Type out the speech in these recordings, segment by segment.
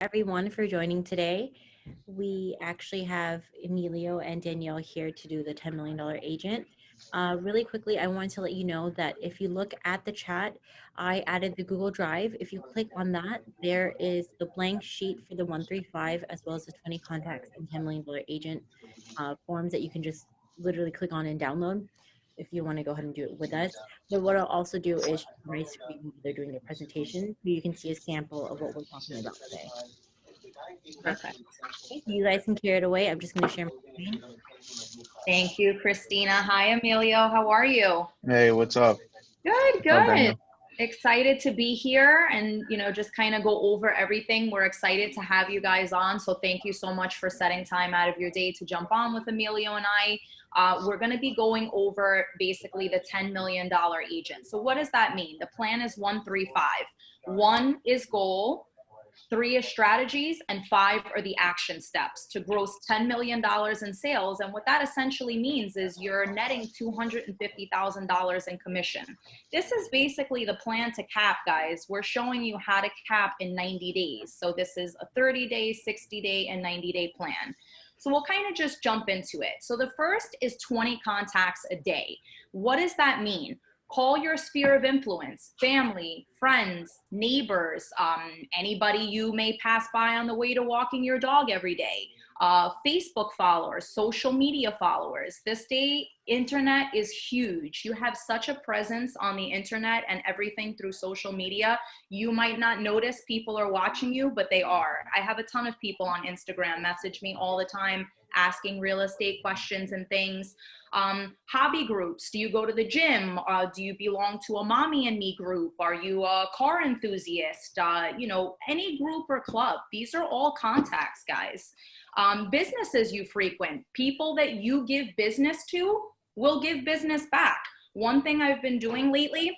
everyone for joining today. We actually have Emilio and Danielle here to do the $10 million agent. Really quickly, I wanted to let you know that if you look at the chat, I added the Google Drive. If you click on that, there is the blank sheet for the 135 as well as the 20 contacts and $10 million agent forms that you can just literally click on and download if you want to go ahead and do it with us. But what I'll also do is share my screen while they're doing their presentation so you can see a sample of what we're talking about today. Okay. Perfect. Okay, you guys can carry it away. I'm just going to share my screen. Thank you, Christina. Hi, Emilio. How are you? Hey, what's up? Good, What's up, good. Daniel? Excited to be here and, just kind of go over everything. We're excited to have you guys on. So thank you so much for setting time out of your day to jump on with Emilio and I. We're going to be going over basically the $10 million agent. So what does that mean? The plan is 135. 1 is goal. 3 is strategies, and 5 are the action steps to gross $10 million in sales. And what that essentially means is you're netting $250,000 in commission. This is basically the plan to cap, guys. We're showing you how to cap in 90 days. So this is a 30-day, 60-day, and 90-day plan. So we'll kind of just jump into it. So the first is 20 contacts a day. What does that mean? Call your sphere of influence, family, friends, neighbors, anybody you may pass by on the way to walking your dog every day, Facebook followers, social media followers. This day, internet is huge. You have such a presence on the internet and everything through social media. You might not notice people are watching you, but they are. I have a ton of people on Instagram message me all the time asking real estate questions and things. Hobby groups. Do you go to the gym? Do you belong to a mommy and me group? Are you a car enthusiast? Any group or club. These are all contacts, guys. Businesses you frequent. People that you give business to will give business back. One thing I've been doing lately,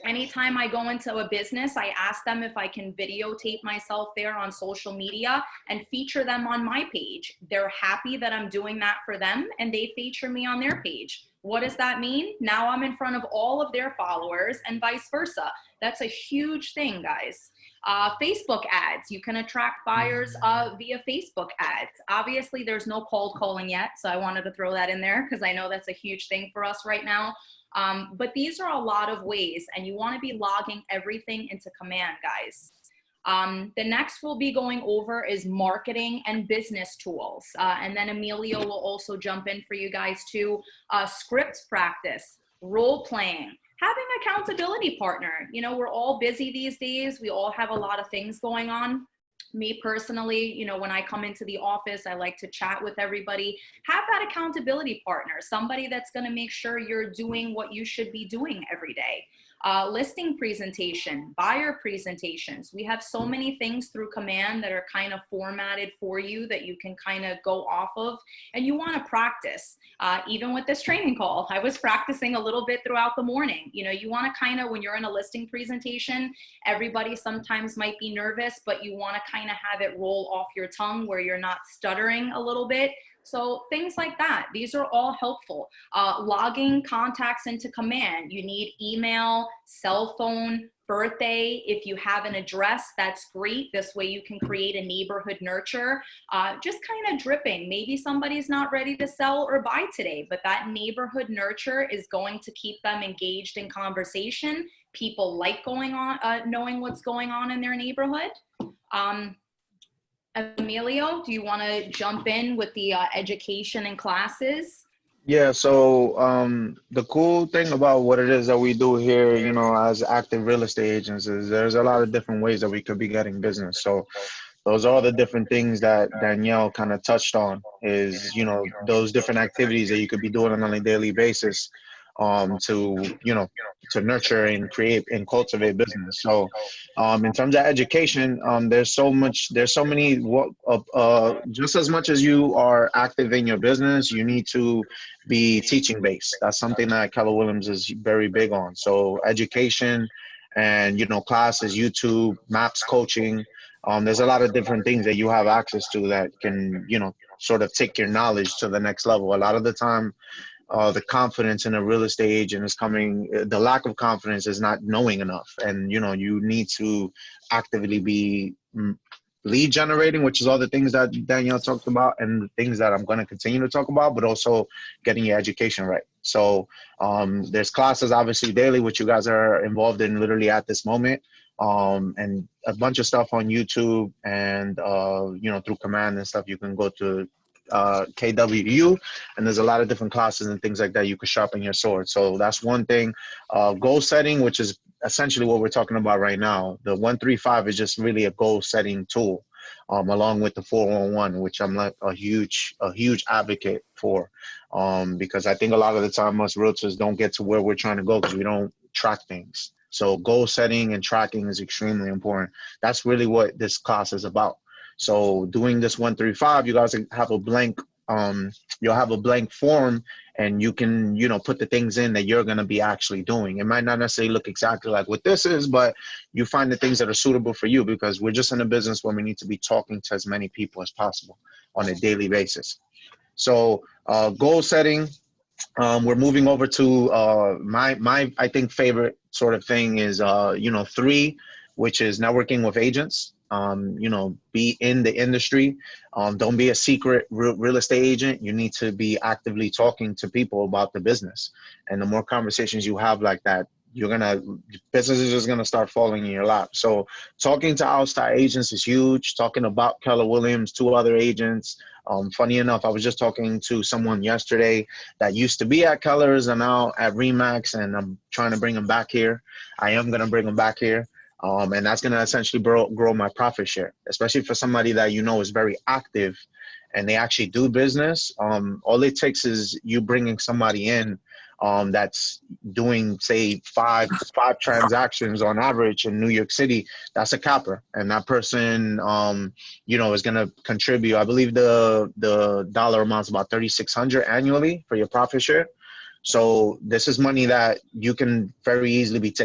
anytime I go into a business, I ask them if I can videotape myself there on social media and feature them on my page. They're happy that I'm doing that for them and they feature me on their page. What does that mean? Now I'm in front of all of their followers and vice versa. That's a huge thing, guys. Facebook ads. You can attract buyers via Facebook ads. Obviously, there's no cold calling yet, so I wanted to throw that in there because I know that's a huge thing for us right now. But these are a lot of ways, and you want to be logging everything into command, guys. The next we'll be going over is marketing and business tools. And then Emilio will also jump in for you guys too. Script practice, role playing, having an accountability partner. We're all busy these days. We all have a lot of things going on. Me personally, when I come into the office, I like to chat with everybody. Have that accountability partner, somebody that's going to make sure you're doing what you should be doing every day. Listing presentation, buyer presentations. We have so many things through command that are kind of formatted for you that you can kind of go off of, and you want to practice. Even with this training call, I was practicing a little bit throughout the morning. You want to kind of, when you're in a listing presentation, everybody sometimes might be nervous, but you want to kind of have it roll off your tongue where you're not stuttering a little bit. So things like that, these are all helpful. Logging contacts into command. You need email, cell phone, birthday. If you have an address, that's great. This way you can create a neighborhood nurture. Just kind of dripping. Maybe somebody's not ready to sell or buy today, but that neighborhood nurture is going to keep them engaged in conversation. People like knowing what's going on in their neighborhood. Emilio, do you want to jump in with the education and classes? Yeah, so the cool thing about what it is that we do here, as active real estate agents is there's a lot of different ways that we could be getting business. So those are the different things that Danielle kind of touched on is, those different activities that you could be doing on a daily basis to, to nurture and create and cultivate business. So in terms of education, there's so many, just as much as you are active in your business, you need to be teaching based. That's something that Keller Williams is very big on. So education and, classes, YouTube, maps coaching. There's a lot of different things that you have access to that can, sort of take your knowledge to the next level. A lot of the time, the confidence in a real estate agent is coming, the lack of confidence is not knowing enough. And, you need to actively be lead generating, which is all the things that Danielle talked about and the things that I'm going to continue to talk about, but also getting your education right. So there's classes obviously daily, which you guys are involved in literally at this moment, and a bunch of stuff on YouTube and, through Command and stuff. You can go to KWU, and there's a lot of different classes and things like that you can sharpen your sword. So that's one thing. Goal setting, which is essentially what we're talking about right now. The 135 is just really a goal setting tool, along with the 411, which I'm like a huge advocate for, because I think a lot of the time us realtors don't get to where we're trying to go because we don't track things. So goal setting and tracking is extremely important. That's really what this class is about. So doing this 135, you guys have a blank, you'll have a blank form, and you can, put the things in that you're going to be actually doing. It might not necessarily look exactly like what this is, but you find the things that are suitable for you, because we're just in a business where we need to be talking to as many people as possible on a daily basis. So goal setting, we're moving over to my I think favorite sort of thing is 3, which is networking with agents. Be in the industry. Don't be a secret real estate agent. You need to be actively talking to people about the business. And the more conversations you have like that, business is just gonna start falling in your lap. So talking to outside agents is huge. Talking about Keller Williams, 2 other agents. Funny enough, I was just talking to someone yesterday that used to be at Keller's and now at Remax, and I'm trying to bring him back here. I am gonna bring him back here. And that's going to essentially grow my profit share, especially for somebody that is very active and they actually do business. All it takes is you bringing somebody in that's doing, say, five transactions on average in New York City. That's a capper, and that person, is going to contribute. I believe the dollar amount's about $3,600 annually for your profit share. So this is money that you can very easily be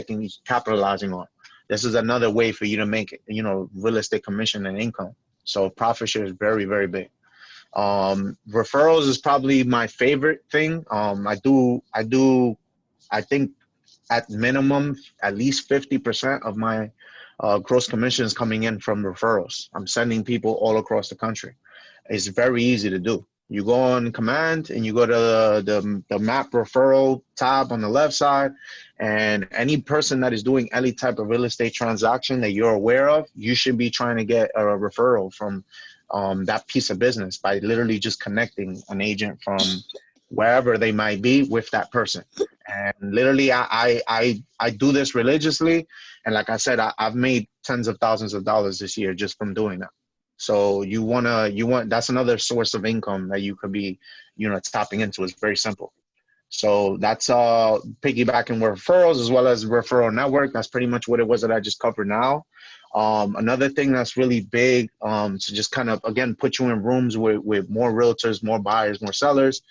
capitalizing on. This is another way for you to make, real estate commission and income. So profit share is very, very big. Referrals is probably my favorite thing. I think at minimum, at least 50% of my gross commissions coming in from referrals. I'm sending people all across the country. It's very easy to do. You go on Command and you go to the map referral tab on the left side, and any person that is doing any type of real estate transaction that you're aware of, you should be trying to get a referral from that piece of business by literally just connecting an agent from wherever they might be with that person. And literally, I do this religiously, and like I said, I've made tens of thousands of dollars this year just from doing that. So that's another source of income that you could be, tapping into. It's very simple. So that's piggybacking with referrals as well as referral network. That's pretty much what it was that I just covered now. Another thing that's really big, to just kind of, again, put you in rooms with more realtors, more buyers, more sellers,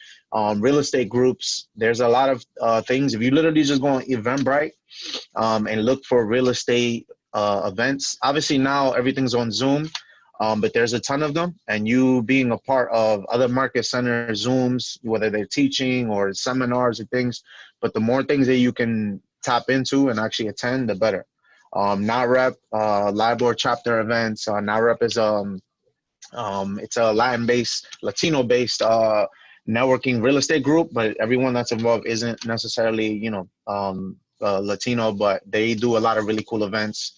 real estate groups. There's a lot of things. If you literally just go on Eventbrite and look for real estate events, obviously now everything's on Zoom. But there's a ton of them, and you being a part of other market center Zooms, whether they're teaching or seminars or things, but the more things that you can tap into and actually attend, the better. NAREP, LIBOR chapter events. NAREP is it's a Latino-based networking real estate group, but everyone that's involved isn't necessarily Latino, but they do a lot of really cool events.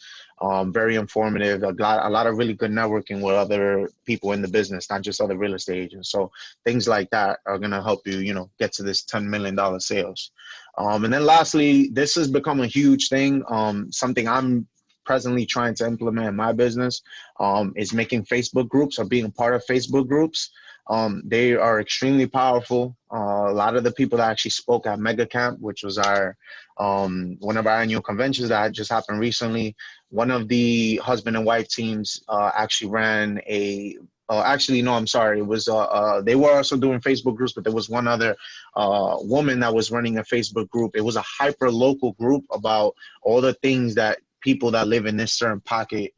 Very informative, a lot of really good networking with other people in the business, not just other real estate agents. So things like that are going to help you, get to this $10 million sales. And then lastly, this has become a huge thing. Something I'm presently trying to implement in my business is making Facebook groups or being a part of Facebook groups. They are extremely powerful. A lot of the people that actually spoke at Mega Camp, which was one of our annual conventions that just happened recently, one of the husband and wife teams actually ran it was they were also doing Facebook groups, but there was one other woman that was running a Facebook group. It was a hyper local group about all the things that people that live in this certain pocket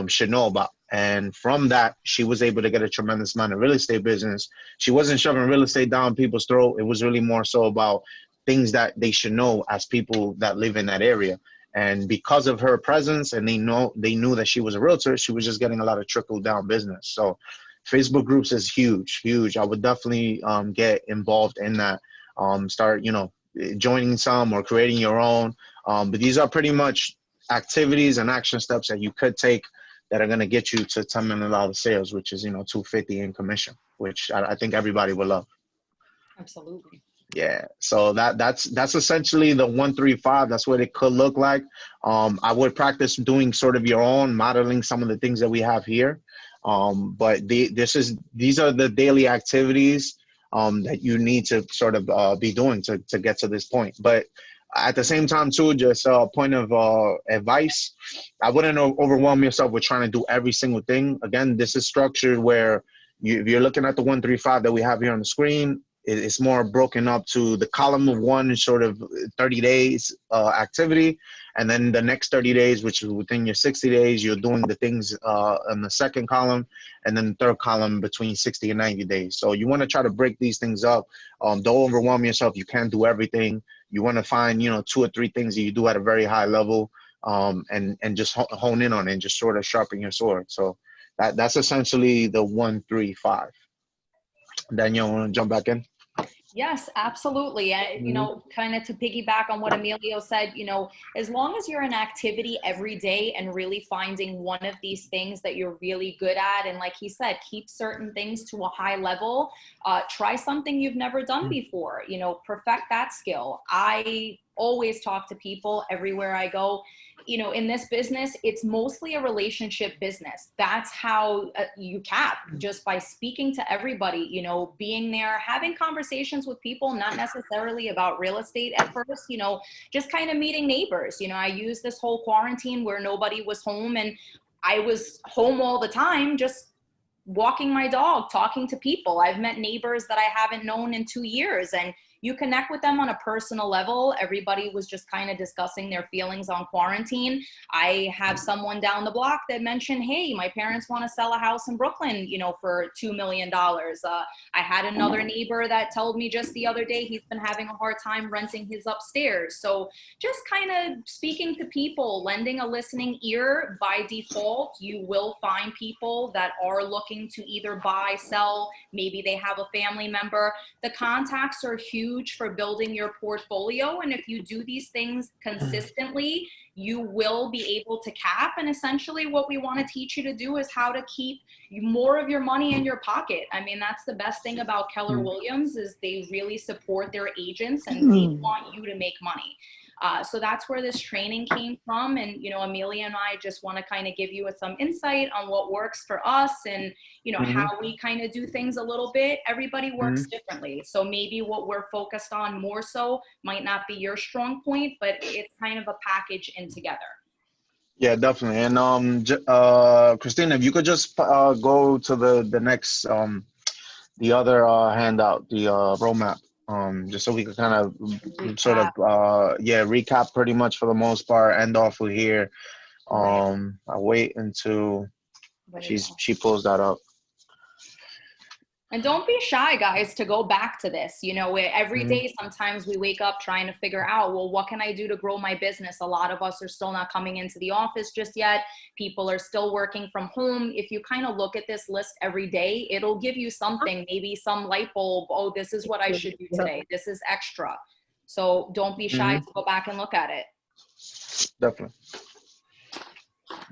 should know about. And from that, she was able to get a tremendous amount of real estate business. She wasn't shoving real estate down people's throat. It was really more so about things that they should know as people that live in that area. And because of her presence, and they knew that she was a realtor, she was just getting a lot of trickle down business. So Facebook groups is huge, huge. I would definitely get involved in that. Start, joining some or creating your own. But these are pretty much activities and action steps that you could take that are going to get you to $10 million sales, which is, $250 in commission, which I think everybody will love. Absolutely. Yeah. So that's essentially the 135. That's what it could look like. I would practice doing sort of your own, modeling some of the things that we have here. But these are the daily activities that you need to sort of be doing to get to this point. But at the same time, too, just a point of advice, I wouldn't overwhelm yourself with trying to do every single thing. Again, this is structured where if you're looking at the 135 that we have here on the screen, it's more broken up to the column of one is sort of 30 days activity. And then the next 30 days, which is within your 60 days, you're doing the things in the second column, and then the third column between 60 and 90 days. So you want to try to break these things up. Don't overwhelm yourself. You can't do everything. You want to find, 2 or 3 things that you do at a very high level, and just hone in on it and just sort of sharpen your sword. So that's essentially the 135. Danielle, want to jump back in? Yes, absolutely. Kind of to piggyback on what Emilio said, as long as you're in activity every day and really finding one of these things that you're really good at, and like he said, keep certain things to a high level, try something you've never done before, perfect that skill. I always talk to people everywhere I go. In this business, it's mostly a relationship business. That's how you cap, just by speaking to everybody, being there, having conversations with people, not necessarily about real estate at first, just kind of meeting neighbors. I used this whole quarantine where nobody was home, and I was home all the time, just walking my dog, talking to people. I've met neighbors that I haven't known in 2 years, and you connect with them on a personal level. Everybody was just kind of discussing their feelings on quarantine. I have someone down the block that mentioned, hey, my parents want to sell a house in Brooklyn, for $2 million. I had another neighbor that told me just the other day he's been having a hard time renting his upstairs. So just kind of speaking to people, lending a listening ear. By default, you will find people that are looking to either buy, sell, maybe they have a family member. The contacts are huge for building your portfolio. And if you do these things consistently, you will be able to cap. And essentially what we want to teach you to do is how to keep more of your money in your pocket. I mean, that's the best thing about Keller Williams, is they really support their agents and they want you to make money. So that's where this training came from. And, Amelia and I just want to kind of give you some insight on what works for us and, how we kind of do things a little bit. Everybody works differently. So maybe what we're focused on more so might not be your strong point, but it's kind of a package in together. Yeah, definitely. And Christina, if you could just go to the next the other handout, the roadmap, just so we could kind of sort of recap pretty much for the most part, end off with here. I wait until she pulls that up. And don't be shy, guys, to go back to this. Every day, sometimes we wake up trying to figure out, well, what can I do to grow my business? A lot of us are still not coming into the office just yet. People are still working from home. If you kind of look at this list every day, it'll give you something, maybe some light bulb. Oh, this is what I should do today. This is extra. So don't be shy to go back and look at it. Definitely.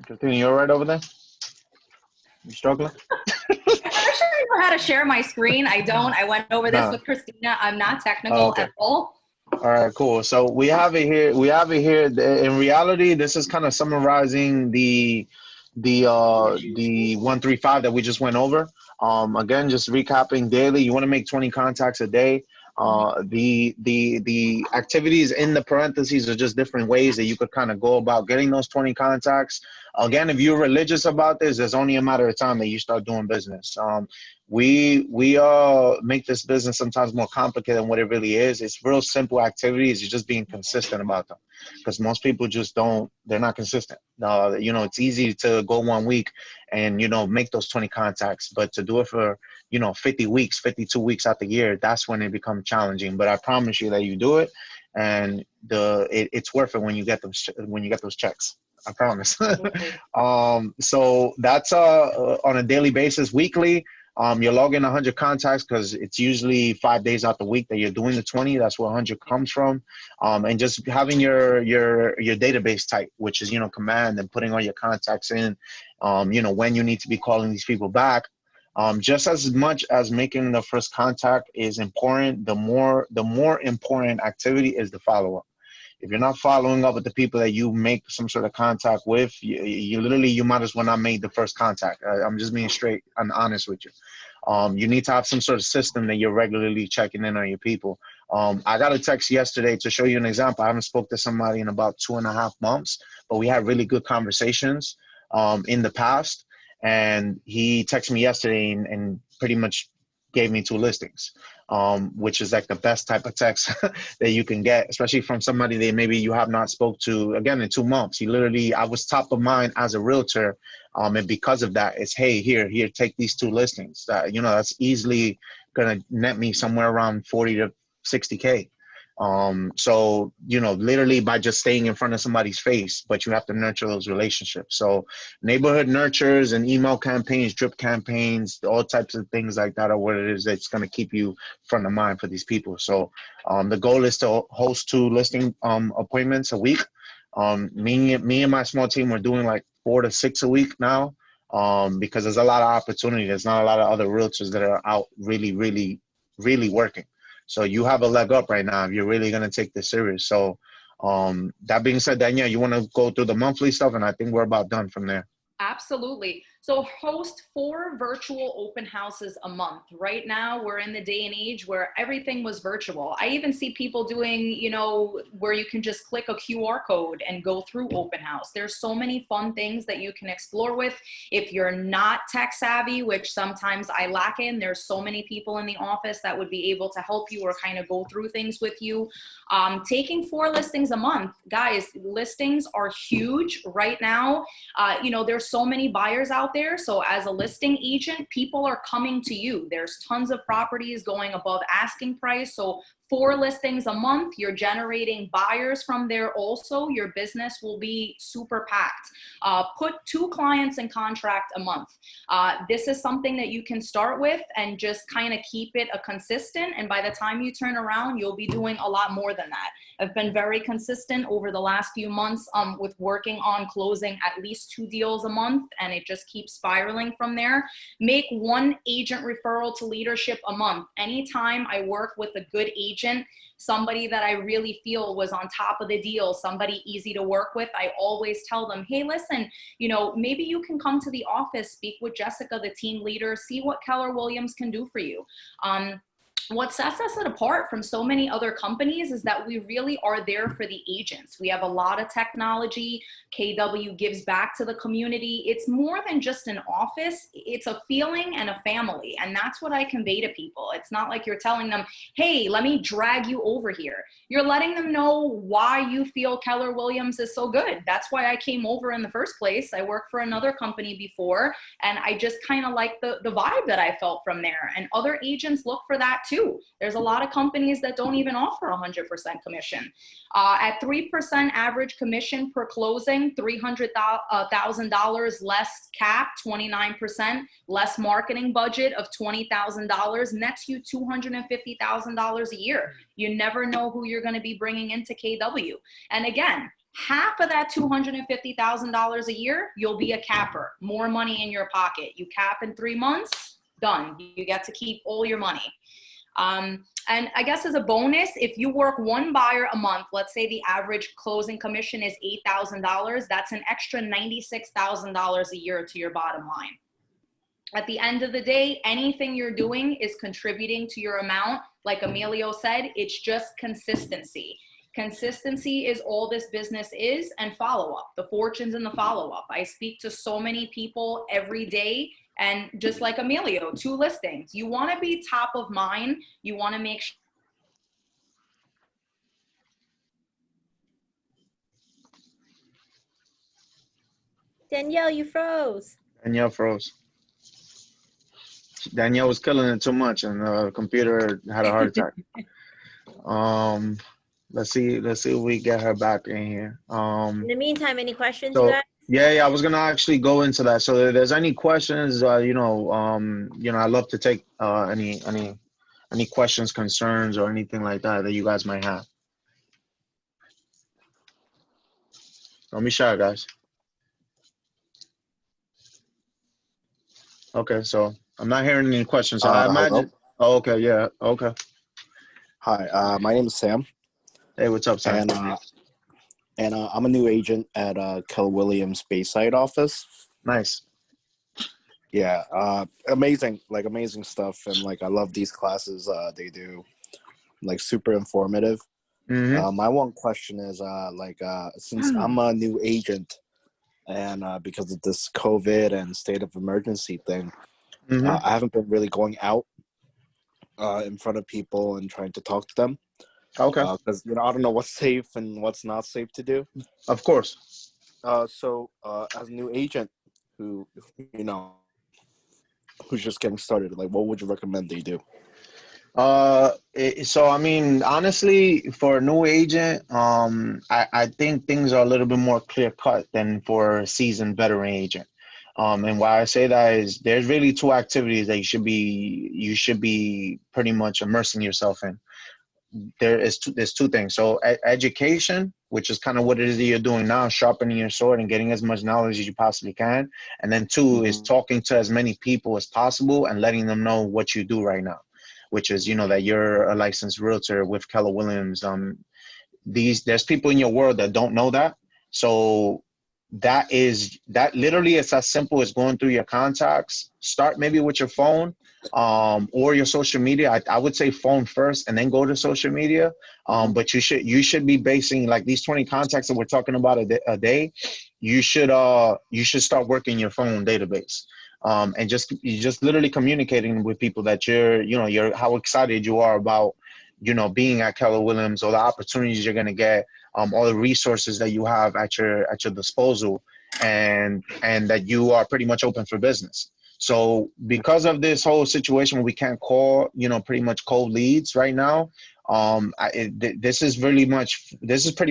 Christina, you all right over there? You struggling? I'm sure I know how to share my screen. I don't. I went over this with Christina. I'm not technical at all. All right, cool. So we have it here. In reality, this is kind of summarizing the 135 that we just went over. Again, just recapping daily. You want to make 20 contacts a day. The activities in the parentheses are just different ways that you could kind of go about getting those 20 contacts. Again, if you're religious about this, it's only a matter of time that you start doing business. We make this business sometimes more complicated than what it really is. It's real simple activities. You're just being consistent about them, because most people just they're not consistent. It's easy to go 1 week and, make those 20 contacts, but to do it for, 50 weeks, 52 weeks out the year, that's when it becomes challenging. But I promise you that you do it, and it's worth it when you get those checks. I promise. Absolutely. So that's on a daily basis, weekly. You log in 100 contacts because it's usually 5 days out the week that you're doing the 20. That's where 100 comes from. And just having your database type, which is, command, and putting all your contacts in, when you need to be calling these people back. Just as much as making the first contact is important, the more important activity is the follow-up. If you're not following up with the people that you make some sort of contact with, you literally, you might as well not make the first contact. I'm just being straight and honest with you. You need to have some sort of system that you're regularly checking in on your people. I got a text yesterday to show you an example. I haven't spoke to somebody in about 2.5 months, but we had really good conversations in the past. And he texted me yesterday and pretty much gave me 2 listings, which is like the best type of text that you can get, especially from somebody that maybe you have not spoke to again in 2 months. I was top of mind as a realtor, and because of that, it's, hey, here, take these 2 listings. That's easily gonna net me somewhere around 40 to 60K. So literally by just staying in front of somebody's face, but you have to nurture those relationships. So neighborhood nurtures and email campaigns, drip campaigns, all types of things like that are what it is that's going to keep you front of mind for these people. So the goal is to host 2 listing appointments a week. Me and my small team are doing like 4 to 6 a week now, because there's a lot of opportunity. There's not a lot of other realtors that are out really, really, really working. So you have a leg up right now if you're really going to take this serious. So that being said, Danielle, you want to go through the monthly stuff, and I think we're about done from there. Absolutely. So host 4 virtual open houses a month. Right now, we're in the day and age where everything was virtual. I even see people doing, where you can just click a QR code and go through open house. There's so many fun things that you can explore with. If you're not tech savvy, which sometimes I lack in, there's so many people in the office that would be able to help you or kind of go through things with you. Taking 4 listings a month, guys, listings are huge right now. There's so many buyers out there. So as a listing agent, people are coming to you. There's tons of properties going above asking price. So 4 listings a month, you're generating buyers from there also. Your business will be super packed. Put 2 clients in contract a month. This is something that you can start with and just kind of keep it a consistent. And by the time you turn around, you'll be doing a lot more than that. I've been very consistent over the last few months with working on closing at least 2 deals a month, and it just keeps spiraling from there. Make 1 agent referral to leadership a month. Anytime I work with a good agent, somebody that I really feel was on top of the deal, somebody easy to work with, I always tell them, hey, listen, maybe you can come to the office, speak with Jessica, the team leader, see what Keller Williams can do for you. What sets us apart from so many other companies is that we really are there for the agents. We have a lot of technology. KW gives back to the community. It's more than just an office. It's a feeling and a family. And that's what I convey to people. It's not like you're telling them, hey, let me drag you over here. You're letting them know why you feel Keller Williams is so good. That's why I came over in the first place. I worked for another company before, and I just kind of like the vibe that I felt from there. And other agents look for that too. There's a lot of companies that don't even offer 100% commission. At 3% average commission per closing, $300,000 less cap, 29%, less marketing budget of $20,000 nets you $250,000 a year. You never know who you're going to be bringing into KW. And again, half of that $250,000 a year, you'll be a capper, more money in your pocket. You cap in 3 months, done. You get to keep all your money. And I guess as a bonus, if you work 1 buyer a month, let's say the average closing commission is $8,000, that's an extra $96,000 a year to your bottom line. At the end of the day, anything you're doing is contributing to your amount. Like Emilio said, it's just consistency. Consistency is all this business is, and follow-up, the fortunes in the follow-up. I speak to so many people every day. And just like Emilio, 2 listings. You want to be top of mind. You want to make sure. Danielle, you froze. Danielle froze. Danielle was killing it too much, and the computer had a heart attack. Let's see if we get her back in here. In the meantime, any questions, you So guys? yeah, I was gonna actually go into that. So if there's any questions, I love to take any questions, concerns, or anything like that that you guys might have. Don't be shy, guys. Okay, so I'm not hearing any questions. So I Hello. imagine. Oh, okay, yeah, okay. Hi. My name is Sam, Hey, what's up, Sam? and I'm a new agent at Keller Williams Bayside office. Nice. Yeah. Amazing, amazing stuff, and I love these classes. They do super informative. Mm-hmm. My one question is since I'm a new agent, and because of this COVID and state of emergency thing, Mm-hmm. I haven't been really going out in front of people and trying to talk to them. Okay. Because I don't know what's safe and what's not safe to do. Of course. So as a new agent who you know who's just getting started, what would you recommend they do? So I mean, honestly, for a new agent, I think things are a little bit more clear cut than for a seasoned veteran agent. And why I say that is there's really two activities that you should be pretty much immersing yourself in. There's two things. So education, which is kind of what it is that you're doing now, sharpening your sword and getting as much knowledge as you possibly can. And then two is talking to as many people as possible and letting them know what you do right now, which is, that you're a licensed realtor with Keller Williams. There's people in your world that don't know that. So that literally it's as simple as going through your contacts. Start maybe with your phone, or your social media. I would say phone first and then go to social media. But you should be basing these 20 contacts that we're talking about a day. You should start working your phone database. And just literally communicating with people that you're how excited you are about being at Keller Williams, or the opportunities you're going to get, all the resources that you have at your disposal, and that you are pretty much open for business. So because of this whole situation where we can't call pretty much cold leads right now, this is pretty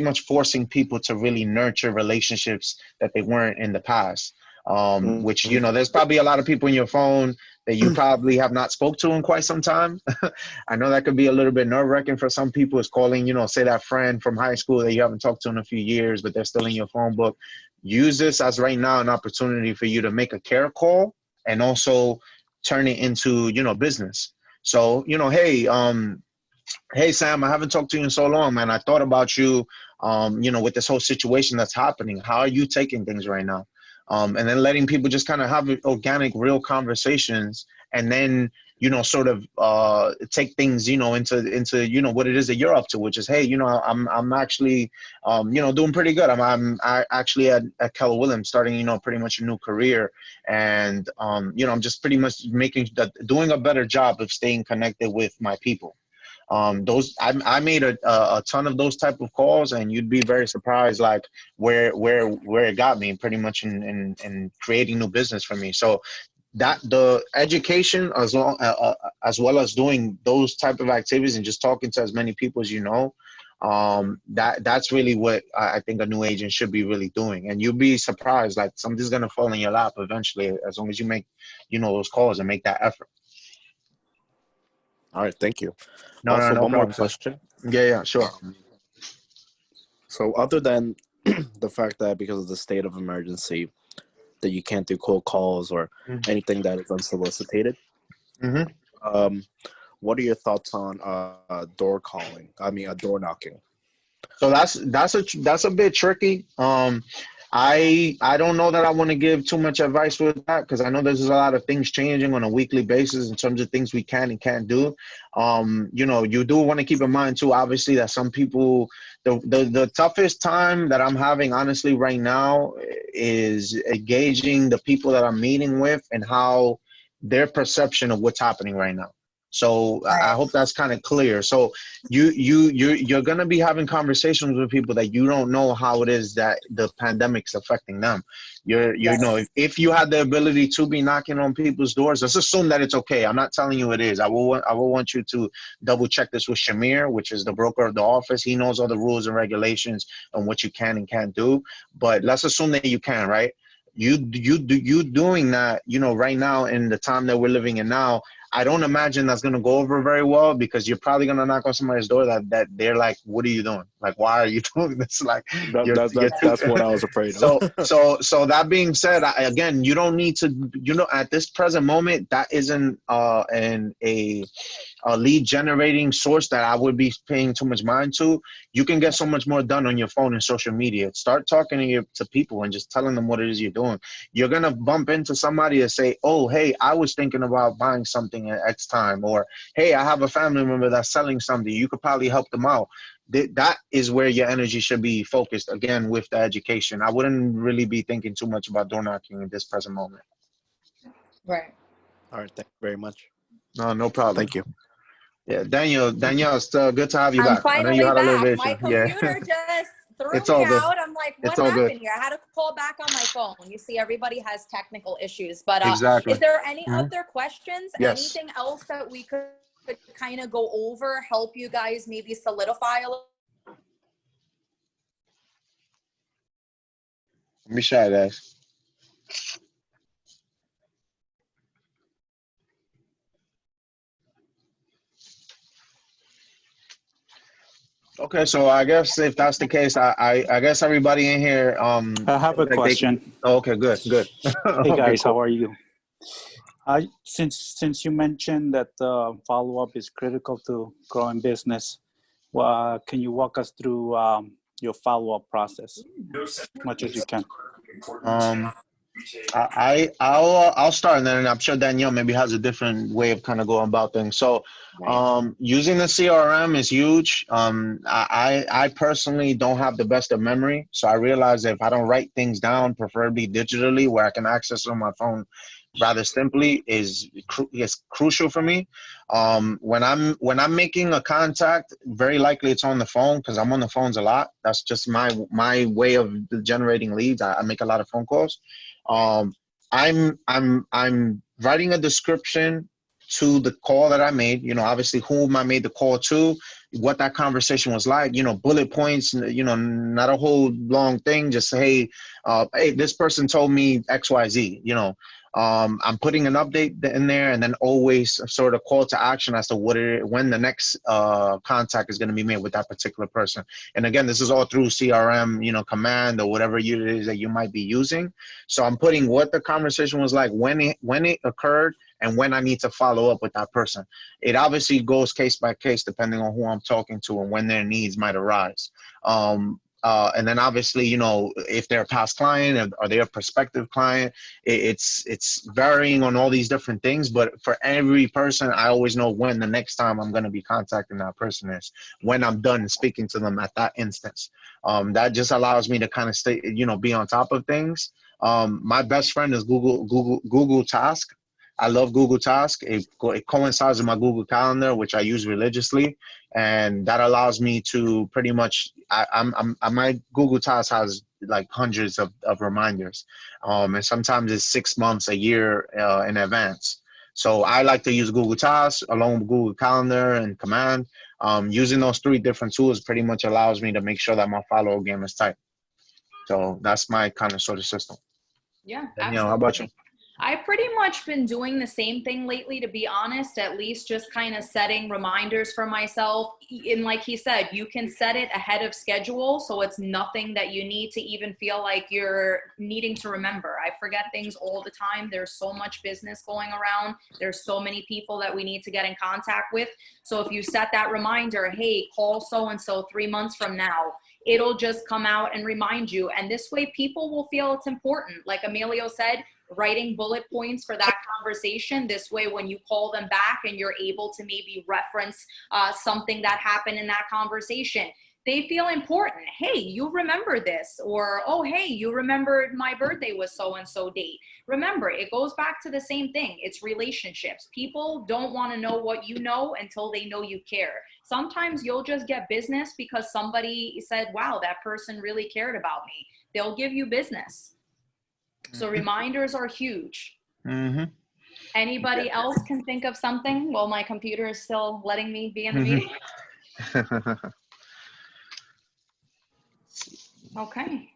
much forcing people to really nurture relationships that they weren't in the past. Which there's probably a lot of people in your phone that you probably have not spoke to in quite some time. I know that could be a little bit nerve-wracking for some people, is calling, say that friend from high school that you haven't talked to in a few years, but they're still in your phone book. Use this as right now an opportunity for you to make a care call and also turn it into, business. So, hey, Sam, I haven't talked to you in so long, man. I thought about you, with this whole situation that's happening. How are you taking things right now? And then letting people just kind of have organic, real conversations, and then sort of take things into what it is that you're up to, which is, hey, I'm actually doing pretty good. I actually at Keller Williams starting pretty much a new career, and I'm just pretty much doing a better job of staying connected with my people. I made a ton of those type of calls, and you'd be very surprised where it got me pretty much in creating new business for me. So that the education as well as doing those type of activities and just talking to as many people as that's really what I think a new agent should be really doing. And you'll be surprised, something's gonna fall in your lap eventually, as long as you make those calls and make that effort. All right, thank you. No, Also, no one more problem, sir. question. Yeah, sure. So other than the fact that because of the state of emergency that you can't do cold calls or anything that is unsolicited, what are your thoughts on door calling? I mean, door knocking. So that's a bit tricky. I don't know that I want to give too much advice with that, because I know there's a lot of things changing on a weekly basis in terms of things we can and can't do. You do want to keep in mind too, obviously, that some people, the toughest time that I'm having honestly right now is engaging the people that I'm meeting with and how their perception of what's happening right now. So I hope that's kind of clear. So you're gonna be having conversations with people that you don't know how it is that the pandemic's affecting them. You know, if you had the ability to be knocking on people's doors, let's assume that it's okay. I'm not telling you it is. I will want you to double check this with Shamir, which is the broker of the office. He knows all the rules and regulations on what you can and can't do. But let's assume that you can, right? You doing that, you know, right now in the time that we're living in now, I don't imagine that's gonna go over very well, because you're probably gonna knock on somebody's door that they're like, "What are you doing? Like, why are you doing this?" Like, That's what I was afraid of. So that being said, again, you don't need to, you know, at this present moment, that isn't a lead generating source that I would be paying too much mind to. You can get so much more done on your phone and social media. Start talking to people and just telling them what it is you're doing. You're going to bump into somebody and say, "Oh, hey, I was thinking about buying something at X time," or, "Hey, I have a family member that's selling something. You could probably help them out." That is where your energy should be focused, again, with the education. I wouldn't really be thinking too much about door knocking at this present moment. Right. All right. Thank you very much. No problem. Thank you. Yeah, Danielle, it's good to have you I'm back. I know you finally had a little back. issue. My Yeah, computer just threw it's me all good. out. I'm like, what It's all good. happened here? I had to call back on my phone. You see, everybody has technical issues. But Exactly. is there any other questions? Yes. Anything else that we could kind of go over, help you guys maybe solidify a little? Let me share that. Okay, so I guess if that's the case, I guess everybody in here I have a like they can. question. Oh, okay, good. Hey Okay, guys, cool. how are you? Since you mentioned that follow-up is critical to growing business, can you walk us through your follow-up process as much as you can? I'll start, and then I'm sure Danielle maybe has a different way of kind of going about things. So, using the CRM is huge. I personally don't have the best of memory, so I realize that if I don't write things down, preferably digitally, where I can access on my phone rather simply, is crucial for me. When I'm making a contact, very likely it's on the phone, because I'm on the phones a lot. That's just my way of generating leads. I make a lot of phone calls. I'm writing a description to the call that I made, you know, obviously whom I made the call to, what that conversation was like, you know, bullet points, you know, not a whole long thing, just say, hey, this person told me XYZ, you know. I'm putting an update in there, and then always sort of call to action as to when the next contact is going to be made with that particular person. And again, this is all through CRM, you know, command or whatever it is that you might be using. So I'm putting what the conversation was like, when it occurred, and when I need to follow up with that person. It obviously goes case by case depending on who I'm talking to and when their needs might arise. And then obviously, you know, if they're a past client or they're a prospective client, it's varying on all these different things. But for every person, I always know when the next time I'm going to be contacting that person is, when I'm done speaking to them at that instance. That just allows me to kind of stay, you know, be on top of things. My best friend is Google Task. I love Google Task. It coincides with my Google Calendar, which I use religiously, and that allows me to pretty much. My Google Task has like hundreds of reminders, and sometimes it's 6 months, a year in advance. So I like to use Google Tasks along with Google Calendar and Command. Using those 3 different tools pretty much allows me to make sure that my follow-up game is tight. So that's my kind of sort of system. Yeah, Danielle, how about you? I've pretty much been doing the same thing lately, to be honest, at least just kind of setting reminders for myself. And like he said, you can set it ahead of schedule, so it's nothing that you need to even feel like you're needing to remember. I forget things all the time. There's so much business going around. There's so many people that we need to get in contact with. So if you set that reminder, hey, call so-and-so 3 months from now, it'll just come out and remind you. And this way people will feel it's important. Like Emilio said, writing bullet points for that conversation. This way, when you call them back and you're able to maybe reference something that happened in that conversation, they feel important. Hey, you remember this, or oh, hey, you remembered my birthday was so and so date. Remember, it goes back to the same thing. It's relationships. People don't want to know what you know until they know you care. Sometimes you'll just get business because somebody said, wow, that person really cared about me. They'll give you business. So reminders are huge. Mm-hmm. Anybody else can think of something? Well, my computer is still letting me be in the meeting. Okay.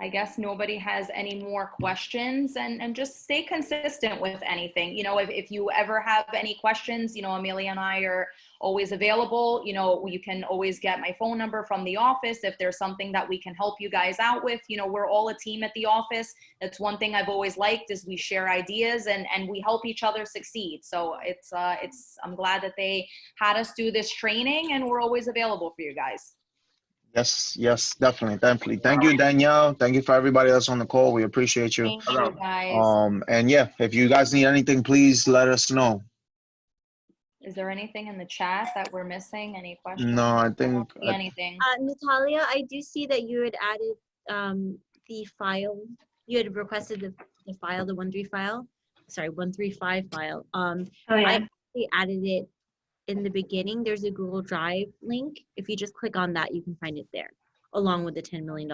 I guess nobody has any more questions, and just stay consistent with anything. You know, if you ever have any questions, you know, Amelia and I are always available. You know, you can always get my phone number from the office if there's something that we can help you guys out with. You know, we're all a team at the office. That's one thing I've always liked, is we share ideas and we help each other succeed. So I'm glad that they had us do this training, and we're always available for you guys. Yes, definitely. Thank you, Danielle. Thank you for everybody that's on the call. We appreciate you. Thank you, guys. And yeah, if you guys need anything, please let us know. Is there anything in the chat that we're missing? Any questions? No, I think anything. Natalia, I do see that you had added the file. You had requested the file, the 135 file. Oh, yeah. I actually added it in the beginning. There's a Google Drive link. If you just click on that, you can find it there, along with the $10 million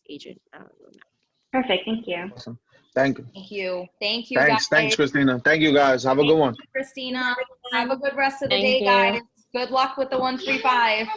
agent roadmap. Perfect. Thank you. awesome. Thank you. Thank you. Thank you, Thanks, guys. Christina. Thank you, guys. Have a good one. Christina. Have a good rest of the Thank day, you. guys. Good luck with the 135.